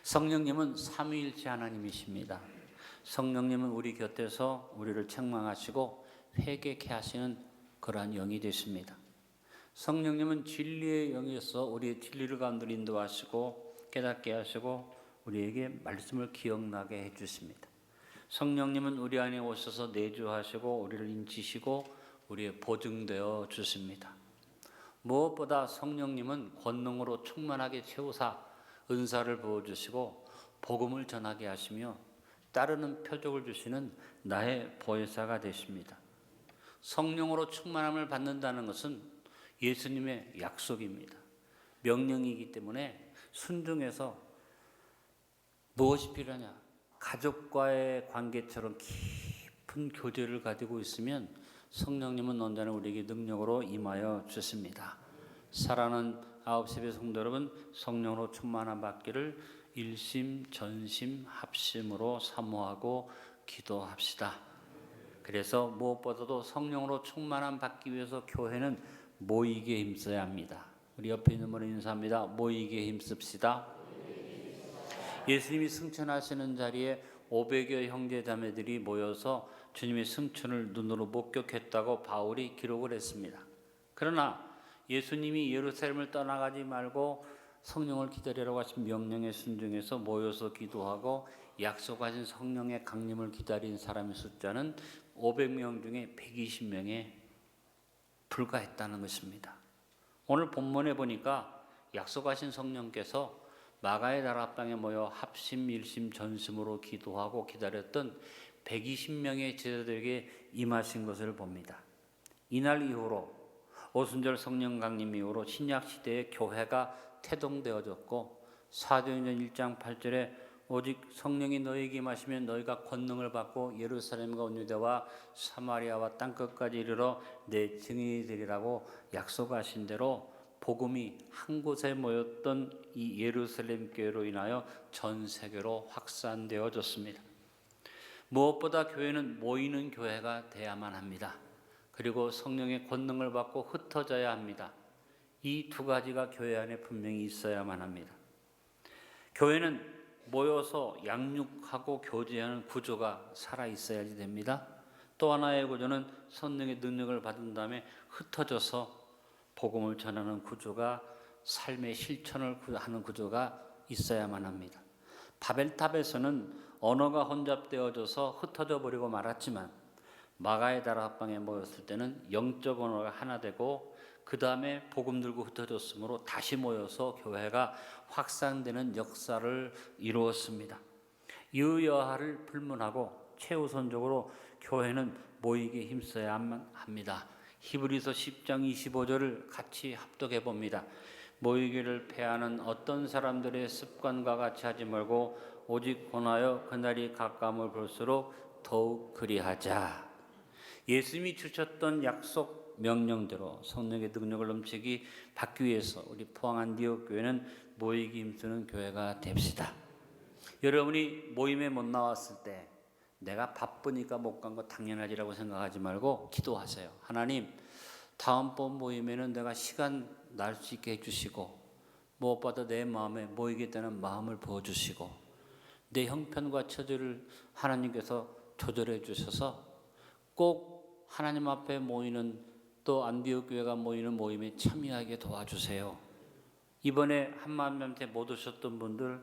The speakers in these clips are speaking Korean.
성령님은 삼위일체 하나님이십니다. 성령님은 우리 곁에서 우리를 책망하시고 회개케 하시는 그러한 영이 되십니다. 성령님은 진리의 영이어서 우리의 진리를 가운데로 인도하시고 깨닫게 하시고 우리에게 말씀을 기억나게 해주십니다. 성령님은 우리 안에 오셔서 내주하시고 우리를 인치시고 우리의 보증되어 주십니다. 무엇보다 성령님은 권능으로 충만하게 채우사 은사를 부어주시고 복음을 전하게 하시며 따르는 표적을 주시는 나의 보혜사가 되십니다. 성령으로 충만함을 받는다는 것은 예수님의 약속입니다. 명령이기 때문에 순종해서 무엇이 필요하냐? 가족과의 관계처럼 깊은 교제를 가지고 있으면 성령님은 언제나 우리에게 능력으로 임하여 주십니다. 사랑하는 9시 성도 여러분, 성령으로 충만함 받기를 일심, 전심, 합심으로 사모하고 기도합시다. 그래서 무엇보다도 성령으로 충만함 받기 위해서 교회는 모이기에 힘써야 합니다. 우리 옆에 있는 분을 인사합니다. 모이기에 힘씁시다. 예수님이 승천하시는 자리에 500여 형제 자매들이 모여서 주님의 승천을 눈으로 목격했다고 바울이 기록을 했습니다. 그러나 예수님이 예루살렘을 떠나가지 말고 성령을 기다리라고 하신 명령에 순종해서 모여서 기도하고 약속하신 성령의 강림을 기다린 사람의 숫자는 500명 중에 120명에 불과했다는 것입니다. 오늘 본문에 보니까 약속하신 성령께서 마가의 다락방에 모여 합심, 일심, 전심으로 기도하고 기다렸던 120명의 제자들에게 임하신 것을 봅니다. 이날 이후로 오순절 성령 강림 이후로 신약시대의 교회가 태동되어졌고 사도행전 1장 8절에 오직 성령이 너희에게 임하시면 너희가 권능을 받고 예루살렘과 온 유대와 사마리아와 땅끝까지 이르러 내 증인이 되리라고 약속하신 대로 복음이 한 곳에 모였던 이 예루살렘 교회로 인하여 전 세계로 확산되어졌습니다. 무엇보다 교회는 모이는 교회가 돼야만 합니다. 그리고 성령의 권능을 받고 흩어져야 합니다. 이 두 가지가 교회 안에 분명히 있어야만 합니다. 교회는 모여서 양육하고 교제하는 구조가 살아있어야지 됩니다. 또 하나의 구조는 성령의 능력을 받은 다음에 흩어져서 복음을 전하는 구조가 삶의 실천을 하는 구조가 있어야만 합니다. 바벨탑에서는 언어가 혼잡되어져서 흩어져 버리고 말았지만 마가의 다락방에 모였을 때는 영적 언어가 하나 되고 그 다음에 복음 들고 흩어졌으므로 다시 모여서 교회가 확산되는 역사를 이루었습니다. 유여하를 불문하고 최우선적으로 교회는 모이기에 힘써야만 합니다. 히브리서 10장 25절을 같이 합독해 봅니다. 모이기를 패하는 어떤 사람들의 습관과 같이 하지 말고 오직 권하여 그날이 가까움을 볼수록 더욱 그리하자. 예수님이 주셨던 약속 명령대로 성령의 능력을 넘치기 받기 위해서 우리 포항 안디옥 교회는 모이기 힘쓰는 교회가 됩시다. 여러분이 모임에 못 나왔을 때 내가 바쁘니까 못 간 거 당연하지라고 생각하지 말고 기도하세요. 하나님, 다음번 모임에는 내가 시간 날 수 있게 해주시고 무엇보다 내 마음에 모이겠다는 마음을 부어주시고 내 형편과 처지를 하나님께서 조절해 주셔서 꼭 하나님 앞에 모이는 또 안디옥 교회가 모이는 모임에 참여하게 도와주세요. 이번에 한마음한테 못 오셨던 분들,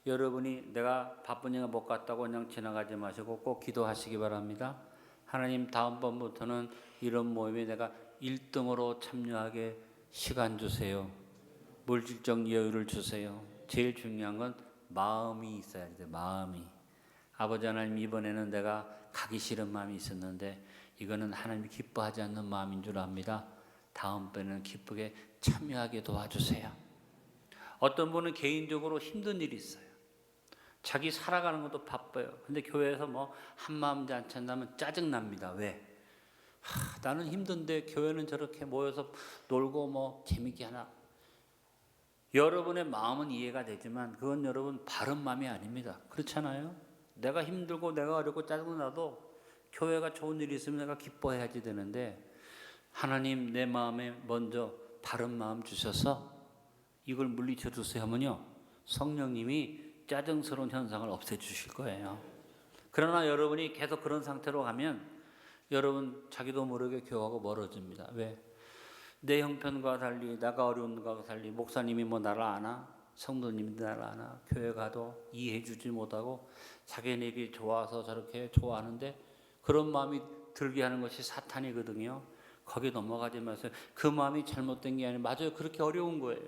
여러분이 내가 바쁘니까 못 갔다고 그냥 지나가지 마시고 꼭 기도하시기 바랍니다. 하나님, 다음번부터는 이런 모임에 내가 1등으로 참여하게 시간 주세요. 물질적 여유를 주세요. 제일 중요한 건 마음이 있어야 돼요. 마음이. 아버지 하나님, 이번에는 내가 가기 싫은 마음이 있었는데 이거는 하나님이 기뻐하지 않는 마음인 줄 압니다. 다음번에는 기쁘게 참여하게 도와주세요. 어떤 분은 개인적으로 힘든 일이 있어요. 자기 살아가는 것도 바빠요. 근데 교회에서 뭐 한마음 잔치 한다면 짜증납니다. 왜? 나는 힘든데 교회는 저렇게 모여서 놀고 뭐 재밌게 하나. 여러분의 마음은 이해가 되지만 그건 여러분 바른 마음이 아닙니다. 그렇잖아요? 내가 힘들고 내가 어렵고 짜증나도 교회가 좋은 일이 있으면 내가 기뻐해야지 되는데 하나님, 내 마음에 먼저 바른 마음 주셔서 이걸 물리쳐 주세요 하면요, 성령님이 짜증스러운 현상을 없애주실 거예요. 그러나 여러분이 계속 그런 상태로 가면 여러분 자기도 모르게 교회하고 멀어집니다. 왜? 내 형편과 달리, 나가 어려운 것과 달리 목사님이 뭐 나를 아나? 성도님이 나를 아나? 교회 가도 이해해주지 못하고 자기네들이 좋아서 저렇게 좋아하는데 그런 마음이 들게 하는 것이 사탄이거든요. 거기 넘어가지 마세요. 그 마음이 잘못된 게 아니라 맞아요. 그렇게 어려운 거예요.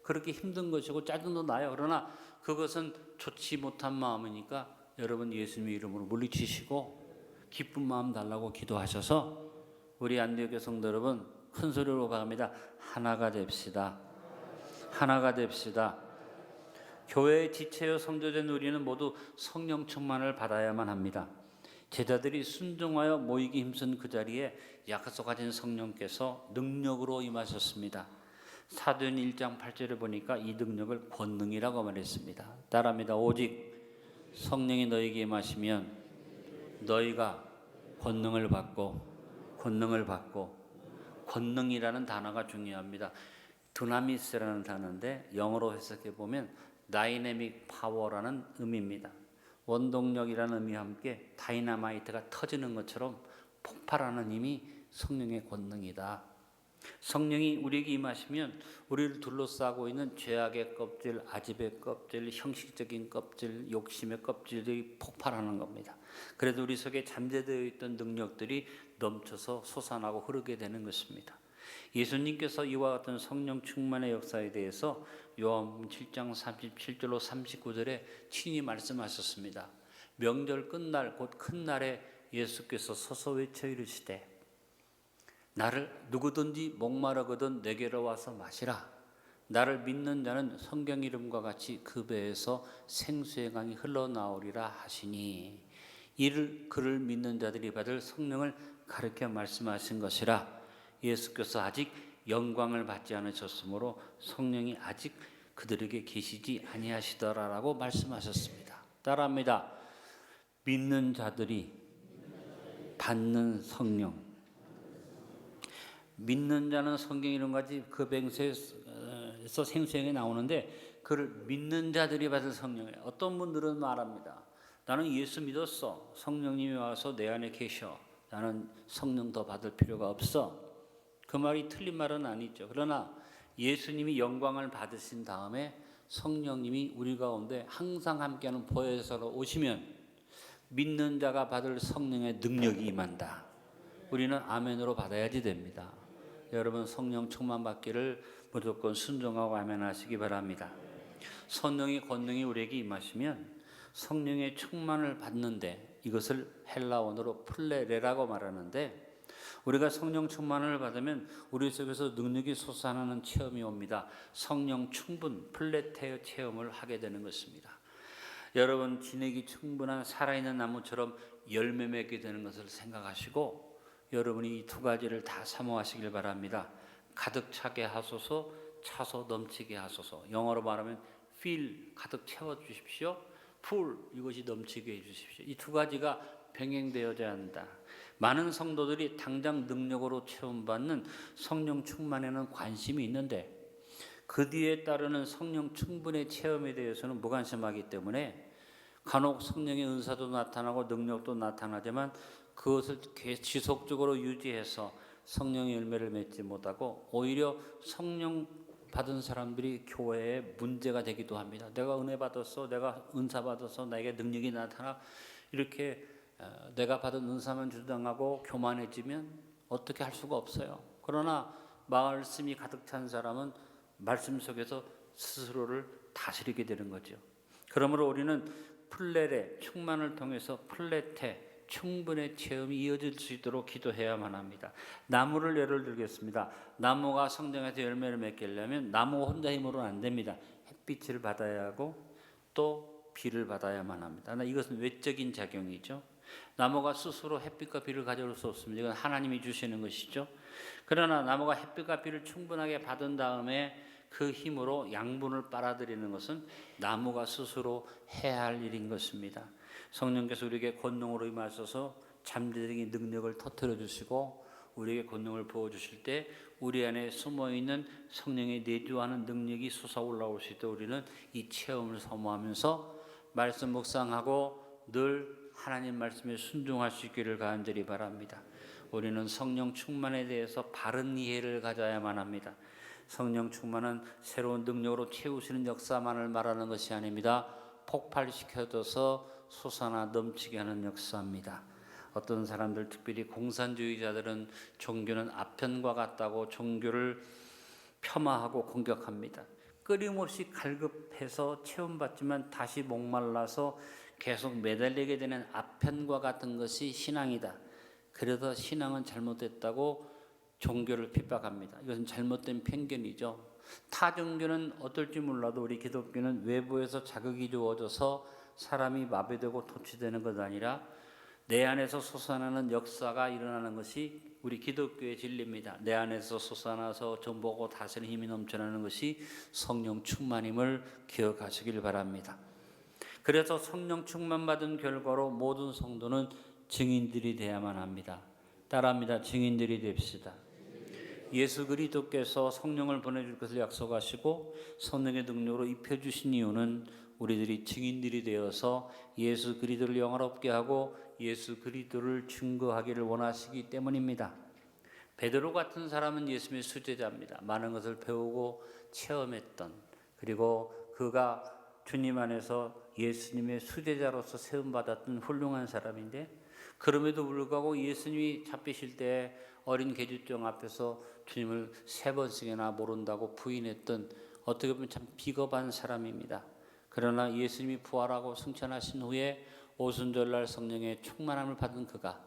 그렇게 힘든 것이고 짜증도 나요. 그러나 그것은 좋지 못한 마음이니까 여러분 예수님의 이름으로 물리치시고 기쁜 마음 달라고 기도하셔서 우리 안디옥의 성도 여러분 큰 소리로 바랍니다. 하나가 됩시다. 하나가 됩시다. 교회의 지체요 성도된 우리는 모두 성령 충만을 받아야만 합니다. 제자들이 순종하여 모이기 힘쓴 그 자리에 약속하신 성령께서 능력으로 임하셨습니다. 사도행 1장 8절에 보니까 이 능력을 권능이라고 말했습니다. 따라합니다. 오직 성령이 너희에게 임하시면 너희가 권능을 받고 권능이라는 단어가 중요합니다. 드나미스라는 단어인데 영어로 해석해 보면 다이내믹 파워라는 의미입니다. 원동력이라는 의미와 함께 다이나마이트가 터지는 것처럼 폭발하는 힘이 성령의 권능이다. 성령이 우리에게 임하시면 우리를 둘러싸고 있는 죄악의 껍질, 아집의 껍질, 형식적인 껍질, 욕심의 껍질들이 폭발하는 겁니다. 그래도 우리 속에 잠재되어 있던 능력들이 넘쳐서 솟아나고 흐르게 되는 것입니다. 예수님께서 이와 같은 성령 충만의 역사에 대해서 요한복음 7장 37절로 39절에 친히 말씀하셨습니다. 명절 끝날 곧 큰 날에 예수께서 서서 외쳐 이르시되 나를 누구든지 목마르거든 내게로 와서 마시라. 나를 믿는 자는 성경 이름과 같이 그 배에서 생수의 강이 흘러나오리라 하시니 이를 그를 믿는 자들이 받을 성령을 가르쳐 말씀하신 것이라. 예수께서 아직 영광을 받지 않으셨으므로 성령이 아직 그들에게 계시지 아니하시더라라고 말씀하셨습니다. 따라합니다. 믿는 자들이 받는 성령. 믿는 자는 성경 이름까지 그 뱅세에서 생수형이 나오는데 그를 믿는 자들이 받을 성령이에요. 어떤 분들은 말합니다. 나는 예수 믿었어. 성령님이 와서 내 안에 계셔. 나는 성령 더 받을 필요가 없어. 그 말이 틀린 말은 아니죠. 그러나 예수님이 영광을 받으신 다음에 성령님이 우리 가운데 항상 함께하는 보혜사로 오시면 믿는 자가 받을 성령의 능력이 임한다. 우리는 아멘으로 받아야지 됩니다. 여러분 성령 충만 받기를 무조건 순종하고 아멘하시기 바랍니다. 성령의 권능이 우리에게 임하시면 성령의 충만을 받는데 이것을 헬라어로 플레레라고 말하는데 우리가 성령 충만을 받으면 우리 속에서 능력이 솟아나는 체험이 옵니다. 성령 충분, 플레테의 체험을 하게 되는 것입니다. 여러분 진액이 충분한 살아있는 나무처럼 열매 맺게 되는 것을 생각하시고 여러분이 이 두 가지를 다 사모하시길 바랍니다. 가득 차게 하소서, 차서 넘치게 하소서. 영어로 말하면 fill, 가득 채워주십시오. full, 이것이 넘치게 해주십시오. 이 두 가지가 병행되어야 한다. 많은 성도들이 당장 능력으로 체험받는 성령 충만에는 관심이 있는데 그 뒤에 따르는 성령 충분의 체험에 대해서는 무관심하기 때문에 간혹 성령의 은사도 나타나고 능력도 나타나지만 그것을 지속적으로 유지해서 성령의 열매를 맺지 못하고 오히려 성령 받은 사람들이 교회에 문제가 되기도 합니다. 내가 은혜 받았어, 내가 은사 받았어, 나에게 능력이 나타나 이렇게 내가 받은 은사만 주장하고 교만해지면 어떻게 할 수가 없어요. 그러나 말씀이 가득 찬 사람은 말씀 속에서 스스로를 다스리게 되는 거죠. 그러므로 우리는 플레레 충만을 통해서 플레테 충분의 체험이 이어질 수 있도록 기도해야만 합니다. 나무를 예를 들겠습니다. 나무가 성장해서 열매를 맺으려면 나무 혼자 힘으로는 안 됩니다. 햇빛을 받아야 하고 또 비를 받아야만 합니다. 이것은 외적인 작용이죠. 나무가 스스로 햇빛과 비를 가져올 수 없습니다. 이건 하나님이 주시는 것이죠. 그러나 나무가 햇빛과 비를 충분하게 받은 다음에 그 힘으로 양분을 빨아들이는 것은 나무가 스스로 해야 할 일인 것입니다. 성령께서 우리에게 권능으로 임하셔서 잠재적인 능력을 터뜨려 주시고 우리에게 권능을 부어주실 때 우리 안에 숨어있는 성령의 내주하는 능력이 솟아올라올 수 있도록 우리는 이 체험을 사모하면서 말씀 묵상하고 늘 하나님 말씀에 순종할 수 있기를 간절히 바랍니다. 우리는 성령 충만에 대해서 바른 이해를 가져야만 합니다. 성령 충만은 새로운 능력으로 채우시는 역사만을 말하는 것이 아닙니다. 폭발시켜줘서 솟아나 넘치게 하는 역사입니다. 어떤 사람들, 특별히 공산주의자들은 종교는 아편과 같다고 종교를 폄하하고 공격합니다. 끊임없이 갈급해서 체험받지만 다시 목말라서 계속 매달리게 되는 아편과 같은 것이 신앙이다. 그래서 신앙은 잘못됐다고 종교를 핍박합니다. 이것은 잘못된 편견이죠. 타 종교는 어떨지 몰라도 우리 기독교는 외부에서 자극이 주어져서 사람이 마비되고 도취되는 것 아니라 내 안에서 솟아나는 역사가 일어나는 것이 우리 기독교의 진리입니다. 내 안에서 솟아나서 정복하고 다스리는 힘이 넘쳐나는 것이 성령 충만임을 기억하시길 바랍니다. 그래서 성령 충만 받은 결과로 모든 성도는 증인들이 되어야만 합니다. 따라합니다. 증인들이 됩시다. 예수 그리스도께서 성령을 보내줄 것을 약속하시고 성령의 능력으로 입혀주신 이유는 우리들이 증인들이 되어서 예수 그리스도를 영화롭게 하고 예수 그리스도를 증거하기를 원하시기 때문입니다. 베드로 같은 사람은 예수님의 수제자입니다. 많은 것을 배우고 체험했던, 그리고 그가 주님 안에서 예수님의 수제자로서 세움받았던 훌륭한 사람인데, 그럼에도 불구하고 예수님이 잡히실 때 어린 계집종 앞에서 주님을 3번씩이나 모른다고 부인했던, 어떻게 보면 참 비겁한 사람입니다. 그러나 예수님이 부활하고 승천하신 후에 오순절날 성령의 충만함을 받은 그가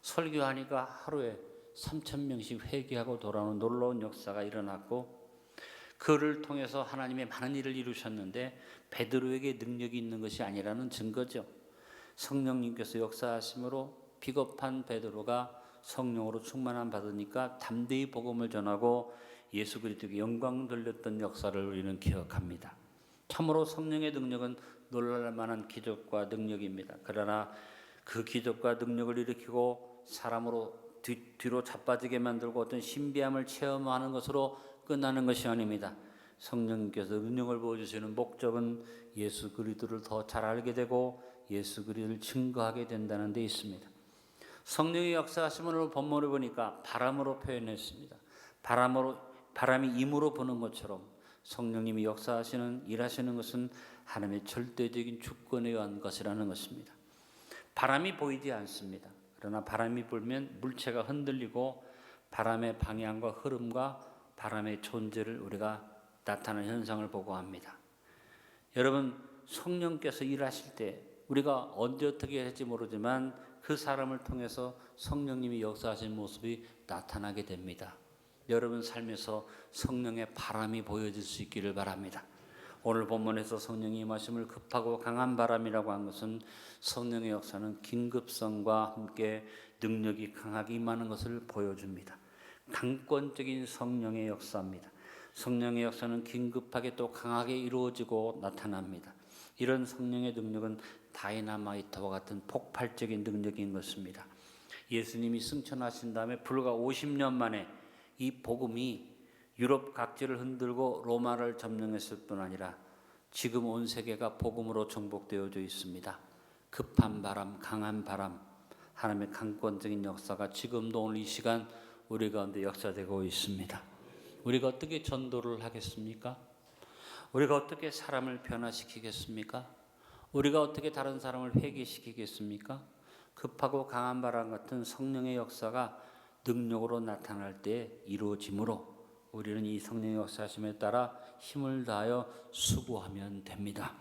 설교하니까 하루에 3,000명씩 회개하고 돌아오는 놀라운 역사가 일어났고, 그를 통해서 하나님의 많은 일을 이루셨는데 베드로에게 능력이 있는 것이 아니라는 증거죠. 성령님께서 역사하심으로 비겁한 베드로가 성령으로 충만함 받으니까 담대히 복음을 전하고 예수 그리스도께 영광 돌렸던 역사를 우리는 기억합니다. 참으로 성령의 능력은 놀랄 만한 기적과 능력입니다. 그러나 그 기적과 능력을 일으키고 사람으로 뒤로 자빠지게 만들고 어떤 신비함을 체험하는 것으로 끝나는 것이 아닙니다. 성령님께서 능력을 부어주시는 목적은 예수 그리스도를 더 잘 알게 되고 예수 그리스도를 증거하게 된다는 데 있습니다. 성령의 역사하심을 본문을 보니까 바람으로 표현했습니다. 바람이 임으로 부는 것처럼 성령님이 역사하시는, 일하시는 것은 하나님의 절대적인 주권에 의한 것이라는 것입니다. 바람이 보이지 않습니다. 그러나 바람이 불면 물체가 흔들리고 바람의 방향과 흐름과 바람의 존재를 우리가 나타나는 현상을 보고 합니다. 여러분, 성령께서 일하실 때 우리가 언제 어떻게 할지 모르지만 그 사람을 통해서 성령님이 역사하신 모습이 나타나게 됩니다. 여러분 삶에서 성령의 바람이 보여질 수 있기를 바랍니다. 오늘 본문에서 성령이 임하심을 급하고 강한 바람이라고 한 것은 성령의 역사는 긴급성과 함께 능력이 강하게 임하는 것을 보여줍니다. 강권적인 성령의 역사입니다. 성령의 역사는 긴급하게 또 강하게 이루어지고 나타납니다. 이런 성령의 능력은 다이나마이트와 같은 폭발적인 능력인 것입니다. 예수님이 승천하신 다음에 불과 50년 만에 이 복음이 유럽 각지를 흔들고 로마를 점령했을 뿐 아니라 지금 온 세계가 복음으로 정복되어져 있습니다. 급한 바람, 강한 바람, 하나님의 강권적인 역사가 지금도 오늘 이 시간 우리 가운데 역사되고 있습니다. 우리가 어떻게 전도를 하겠습니까? 우리가 어떻게 사람을 변화시키겠습니까? 우리가 어떻게 다른 사람을 회개시키겠습니까? 급하고 강한 바람 같은 성령의 역사가 능력으로 나타날 때 이루어지므로 우리는 이 성령의 역사하심에 따라 힘을 다하여 수고하면 됩니다.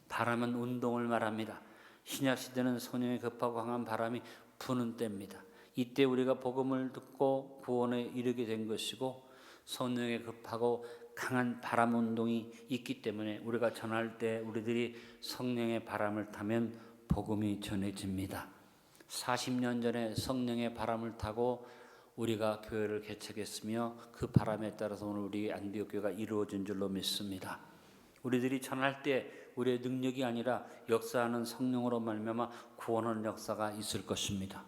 바람은 운동을 말합니다. 신약시대는 성령의 급하고 강한 바람이 부는 때입니다. 이때 우리가 복음을 듣고 구원에 이르게 된 것이고 성령의 급하고 강한 바람 운동이 있기 때문에 우리가 전할 때 우리들이 성령의 바람을 타면 복음이 전해집니다. 40년 전에 성령의 바람을 타고 우리가 교회를 개척했으며 그 바람에 따라서 오늘 우리 안디옥 교회가 이루어진 줄로 믿습니다. 우리들이 전할 때 우리의 능력이 아니라 역사하는 성령으로 말미암아 구원하는 역사가 있을 것입니다.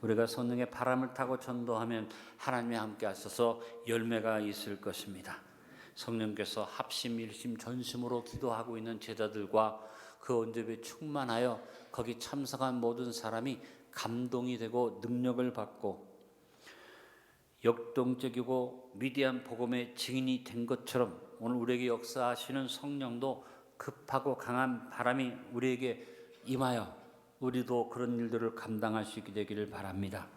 우리가 성령의 바람을 타고 전도하면 하나님이 함께 하셔서 열매가 있을 것입니다. 성령께서 합심, 일심, 전심으로 기도하고 있는 제자들과 그 온전히 충만하여 거기 참석한 모든 사람이 감동이 되고 능력을 받고 역동적이고 위대한 복음의 증인이 된 것처럼 오늘 우리에게 역사하시는 성령도 급하고 강한 바람이 우리에게 임하여 우리도 그런 일들을 감당할 수 있게 되기를 바랍니다.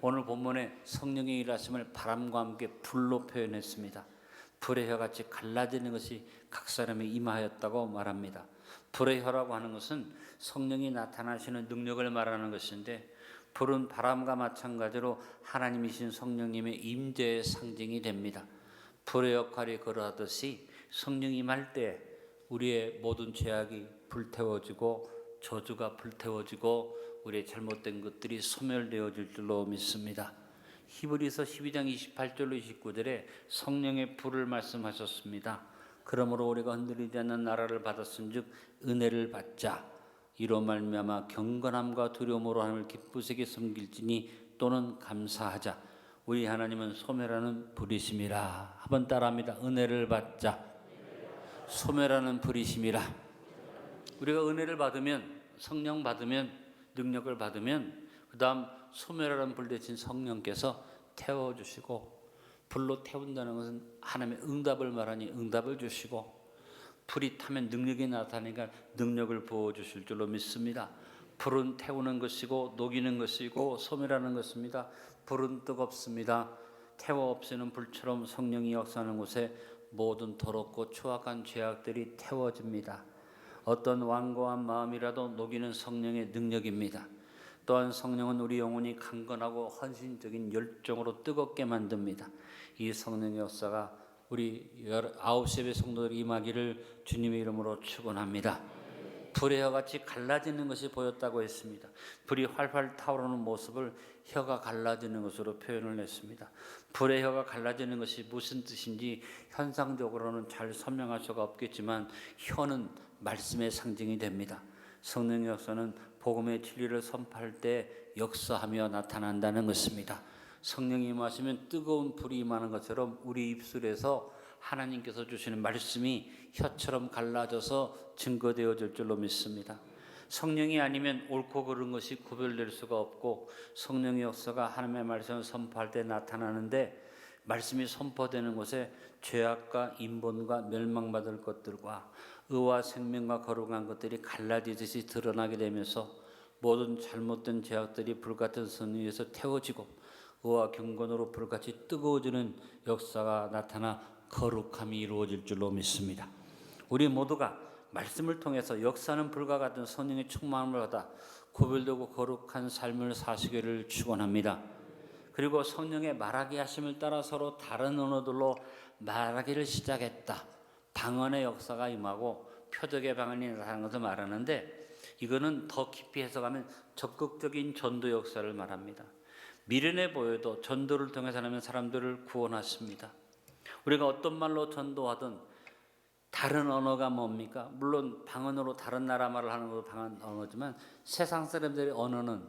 오늘 본문에 성령의 일하심을 바람과 함께 불로 표현했습니다. 불의 혀같이 갈라지는 것이 각 사람에 임하였다고 말합니다. 불의 혀라고 하는 것은 성령이 나타나시는 능력을 말하는 것인데, 불은 바람과 마찬가지로 하나님이신 성령님의 임재의 상징이 됩니다. 불의 역할이 그러하듯이 성령이 임할 때 우리의 모든 죄악이 불태워지고 저주가 불태워지고 우리의 잘못된 것들이 소멸되어질 줄로 믿습니다. 히브리서 12장 28절로 29절에 성령의 불을 말씀하셨습니다. 그러므로 우리가 흔들리지 않는 나라를 받았은즉 은혜를 받자. 이로 말미암아 경건함과 두려움으로 하나님을 기쁘시게 섬길지니 또는 감사하자. 우리 하나님은 소멸하는 불이심이라. 한번 따라합니다. 은혜를 받자. 소멸하는 불이심이라. 우리가 은혜를 받으면, 성령 받으면, 능력을 받으면 그 다음 소멸하는 불 대신 성령께서 태워주시고, 불로 태운다는 것은 하나님의 응답을 말하니 응답을 주시고, 불이 타면 능력이 나타나니까 능력을 부어주실 줄로 믿습니다. 불은 태우는 것이고 녹이는 것이고 소멸하는 것입니다. 불은 뜨겁습니다. 태워 없애는 불처럼 성령이 역사하는 곳에 모든 더럽고 추악한 죄악들이 태워집니다. 어떤 완고한 마음이라도 녹이는 성령의 능력입니다. 또한 성령은 우리 영혼이 강건하고 헌신적인 열정으로 뜨겁게 만듭니다. 이 성령의 역사가 우리 9예배 성도들이 임하기를 주님의 이름으로 축원합니다. 불의 혀같이 갈라지는 것이 보였다고 했습니다. 불이 활활 타오르는 모습을 혀가 갈라지는 것으로 표현을 했습니다. 불의 혀가 갈라지는 것이 무슨 뜻인지 현상적으로는 잘 설명할 수가 없겠지만 혀는 말씀의 상징이 됩니다. 성령의 역사는 복음의 진리를 선포할 때 역사하며 나타난다는 것입니다. 성령이 임하시면 뜨거운 불이 임하는 것처럼 우리 입술에서 하나님께서 주시는 말씀이 혀처럼 갈라져서 증거되어질 줄로 믿습니다. 성령이 아니면 옳고 그른 것이 구별될 수가 없고, 성령의 역사가 하나님의 말씀을 선포할 때 나타나는데, 말씀이 선포되는 곳에 죄악과 인본과 멸망받을 것들과 의와 생명과 거룩한 것들이 갈라지듯이 드러나게 되면서 모든 잘못된 죄악들이 불같은 선 위에서 태워지고 의와 경건으로 불같이 뜨거워지는 역사가 나타나 거룩함이 이루어질 줄로 믿습니다. 우리 모두가 말씀을 통해서 역사하는 불과 같은 성령의 충만함을 받아 구별되고 거룩한 삶을 사시기를 축원합니다. 그리고 성령의 말하게 하심을 따라 서로 다른 언어들로 말하기를 시작했다. 방언의 역사가 임하고 표적의 방언이 나타나는 것을 말하는데, 이거는 더 깊이 해석하면 적극적인 전도 역사를 말합니다. 미련해 보여도 전도를 통해서 하면 사람들을 구원하십니다. 우리가 어떤 말로 전도하든 다른 언어가 뭡니까? 물론 방언으로 다른 나라 말을 하는 것도 방언 언어지만 세상 사람들의 언어는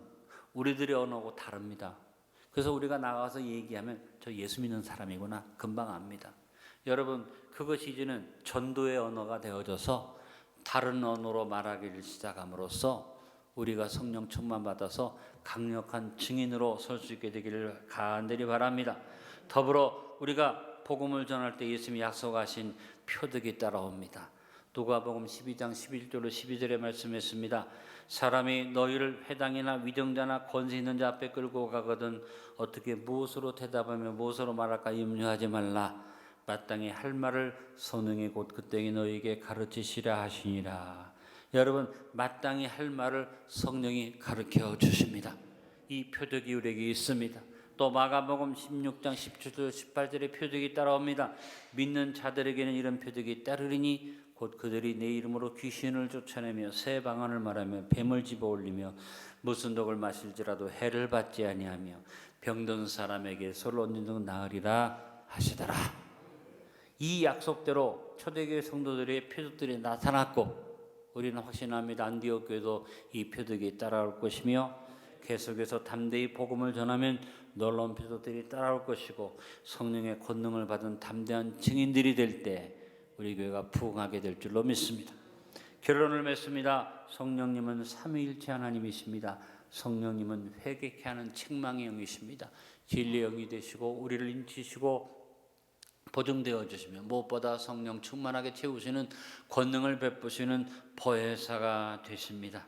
우리들의 언어하고 다릅니다. 그래서 우리가 나가서 얘기하면 저 예수 믿는 사람이구나 금방 압니다. 여러분, 그것이 이제는 전도의 언어가 되어져서 다른 언어로 말하기를 시작함으로써 우리가 성령 충만 받아서 강력한 증인으로 설 수 있게 되기를 간절히 바랍니다. 더불어 우리가 복음을 전할 때 예수님이 약속하신 표적이 따라옵니다. 누가복음 12장 11절로 12절에 말씀했습니다. 사람이 너희를 회당이나 위정자나 권세 있는 자 앞에 끌고 가거든 어떻게 무엇으로 대답하며 무엇으로 말할까 염려하지 말라. 마땅히 할 말을 성령이 곧 그때에 너희에게 가르치시라 하시니라. 여러분, 마땅히 할 말을 성령이 가르쳐 주십니다. 이 표적이 우리에게 있습니다. 또 마가복음 16장 17절 18절의 표적이 따라옵니다. 믿는 자들에게는 이런 표적이 따르리니 곧 그들이 내 이름으로 귀신을 쫓아내며 새 방언을 말하며 뱀을 집어올리며 무슨 독을 마실지라도 해를 받지 아니하며 병든 사람에게 솔로 얹는 등 나으리라 하시더라. 이 약속대로 초대교회 성도들의 표적들이 나타났고, 우리는 확신합니다. 안디옥 교회도 이 표적이 따라올 것이며 계속해서 담대히 복음을 전하면 놀라운 표적들이 따라올 것이고 성령의 권능을 받은 담대한 증인들이 될 때 우리 교회가 부흥하게 될 줄로 믿습니다. 결론을 맺습니다. 성령님은 삼위일체 하나님이십니다. 성령님은 회개케 하는 책망의 영이십니다. 진리의 영이 되시고 우리를 인치시고 보증되어 주시며 무엇보다 성령 충만하게 채우시는 권능을 베푸시는 보혜사가 되십니다.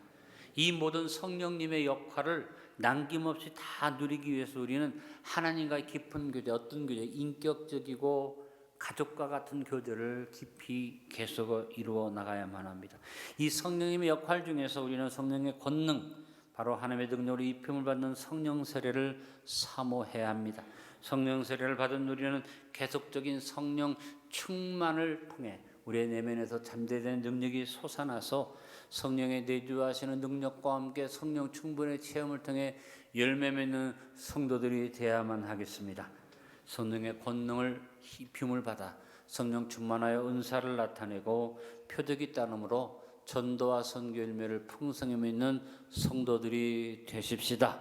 이 모든 성령님의 역할을 남김없이 다 누리기 위해서 우리는 하나님과의 깊은 교제, 어떤 교제, 인격적이고 가족과 같은 교제를 깊이 계속 이루어 나가야만 합니다. 이 성령님의 역할 중에서 우리는 성령의 권능, 바로 하나님의 능력으로 입힘을 받는 성령 세례를 사모해야 합니다. 성령 세례를 받은 우리는 계속적인 성령 충만을 통해 우리의 내면에서 잠재된 능력이 솟아나서 성령의 내주하시는 능력과 함께 성령 충분의 체험을 통해 열매 맺는 성도들이 되어야만 하겠습니다. 성령의 권능을 입힘을 받아 성령 충만하여 은사를 나타내고 표적이 따름으로 전도와 선교 열매를 풍성히 맺는 성도들이 되십시다.